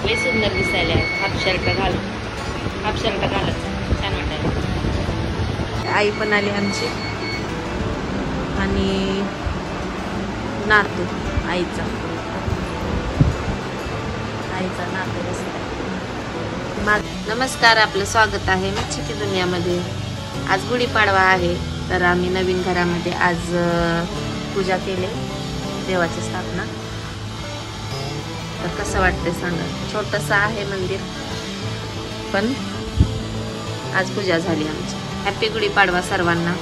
लय सुंदर दिसायला हाफ शर्ट घालून छान वाटायला। आई पण आली आमची आणि नातू आईचा नातू दिसला। नमस्कार, आपलं स्वागत आहे मच्छी की दुनियामध्ये। आज गुढीपाडवा आहे, तर आम्ही नवीन घरामध्ये आज पूजा केली, देवाची स्थापना। तर कसं वाटतंय सांगा, छोटंसं आहे मंदिर, पण आज पूजा झाली आमची। हॅपी गुढीपाडवा सर्वांना।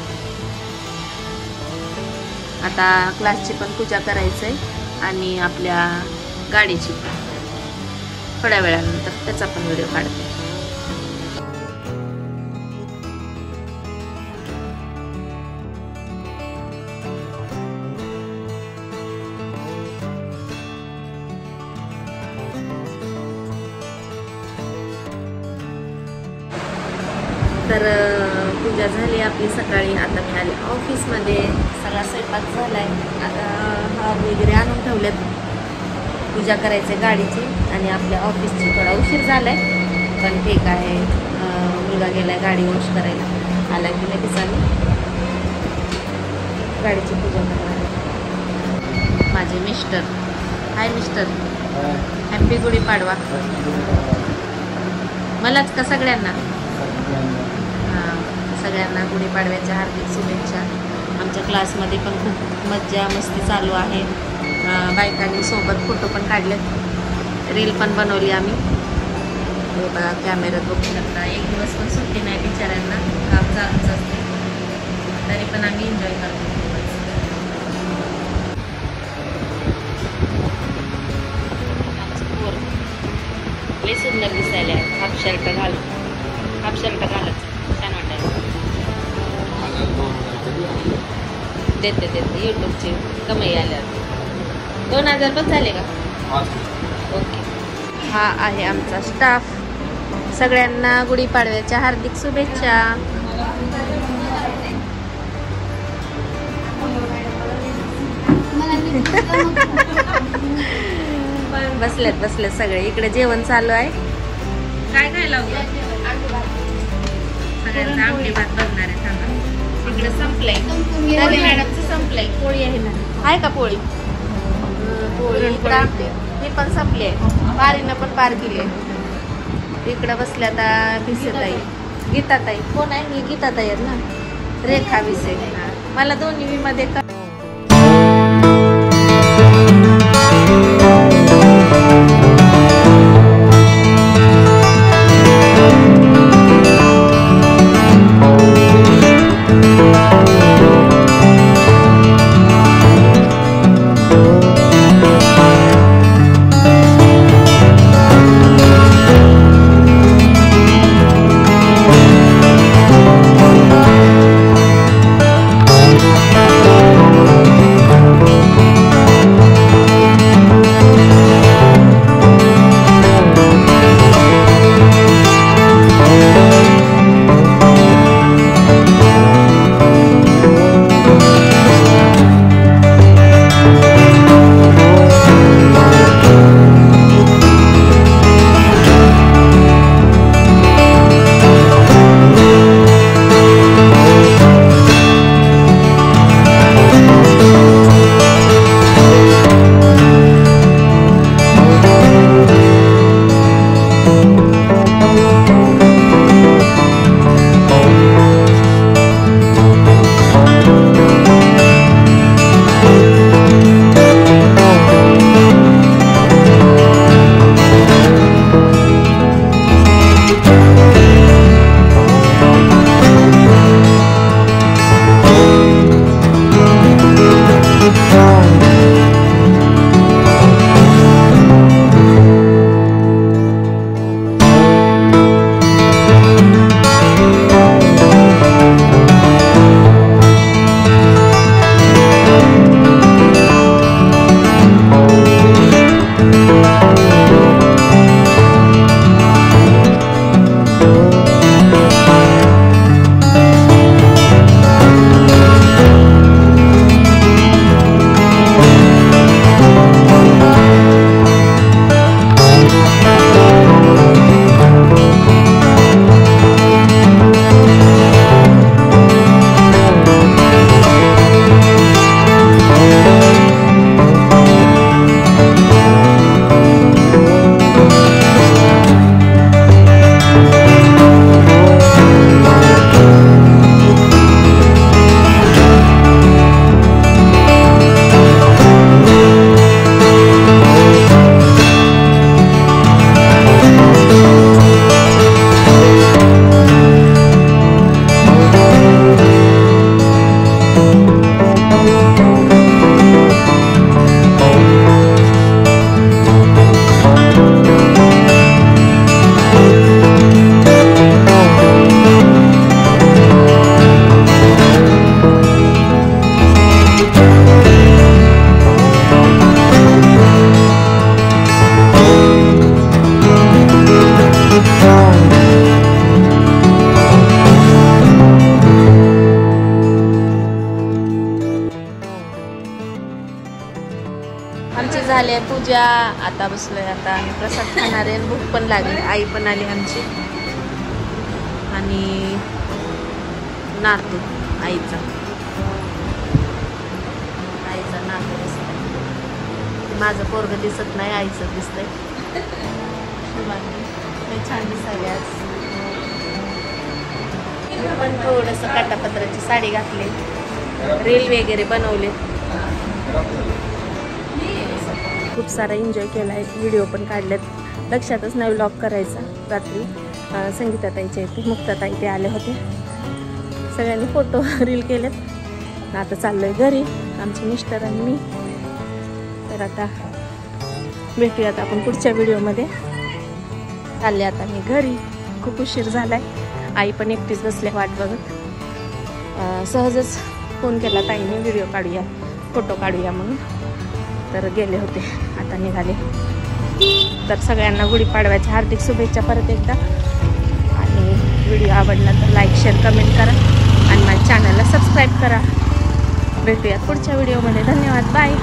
आता क्लासची पण पूजा करायचंय आणि आपल्या गाडीची पण थोड्या वेळानंतर, त्याचा पण व्हिडिओ काढते। तर पूजा झाली आपली सकाळी। आता मी आले ऑफिसमध्ये, सगळा स्वयंपाक झालाय। आता हा वगैरे आणून ठेवलेत, पूजा करायचे गाडीची आणि आपल्या ऑफिसची। थोडा उशीर झालाय पण ठीक आहे, मुलगा गेलाय गाडी वॉश करायला, आला की लगेच आम्ही गाडीची पूजा करणार। माझे mister, hi mister, happy Gudhi Padwa. मलाच का सगळ्यांना? सगळ्यांना गुढीपाडव्याच्या हार्दिक शुभेच्छा। आमच्या क्लासमध्ये पण खूप मज्जा मस्ती चालू आहे। बायकांनी सोबत फोटो पण काढलेत, रील पण बनवली आम्ही। हे बघा कॅमेऱ्यात बघू शकता। एक दिवस पण सुट्टी नाही बिचाऱ्यांना, काम चालूच असते, तरी पण आम्ही एन्जॉय करतो। लय सुंदर दिसायला हाफ शर्ट घालत छान वाटायला। देते यूट्यूबचे कमाई आल्यात 2000 पण झाले का? ओके। हा आहे आमचा स्टाफ। सगळ्यांना गुढीपाडव्याच्या हार्दिक शुभेच्छा। बसलेत सगळे। इकडे जेवण चालू आहे। काय लावलं? सगळ्यांचा आमटी भात बनणार आहे। सांगा, इकडे संपलंय, मॅडमचं संपलंय। पोळी आहे ना? आहे का पोळी? ही पण संपली आहे, बारीनं पण पार केली आहे। इकडं बसल्या आता भिसेताई, गीताताई। कोण आहे? मी गीताताई आहेत ना, रेखा विसे। मला दोन्ही मध्ये जेवल्या आता बसलोय आता आणि प्रसाद खाणार आहे. भूक पण लागली. आई पण आली आमची आणि नातू आईचा नातू दिसतंय. माझं पोरग दिसत नाही, आईचं दिसतंय. छान दिसायला आज. पण थोडंसं काटापत्राची साडी घातली, रील वगैरे बनवले, खूप सारा एन्जॉय केला आहे. व्हिडिओ पण काढलेत. लक्षातच नाही व्लॉग करायचा. रात्री संगीताताईच्या इथे मुक्ताताई ते आले होते. सगळ्यांनी फोटो रील केलेत. आता चाललोय घरी आमचे मिस्टर आणि मी. तर आता भेटूयात आपण पुढच्या व्हिडिओमध्ये. चालले आता मी घरी. खूप उशीर झालाय. आई पण एकटीच बसले वाट बघत. सहजच फोन केला ताईने, व्हिडिओ काढूया, फोटो काढूया म्हणून. तर गेले होते, आता निघाले. तर सगळ्यांना गुढीपाडव्याच्या हार्दिक शुभेच्छा परत एकदा. आणि व्हिडिओ आवडला तर लाईक, शेअर, कमेंट करा आणि माझ्या चॅनलला सबस्क्राईब करा. भेटूयात पुढच्या व्हिडिओमध्ये. धन्यवाद. बाय.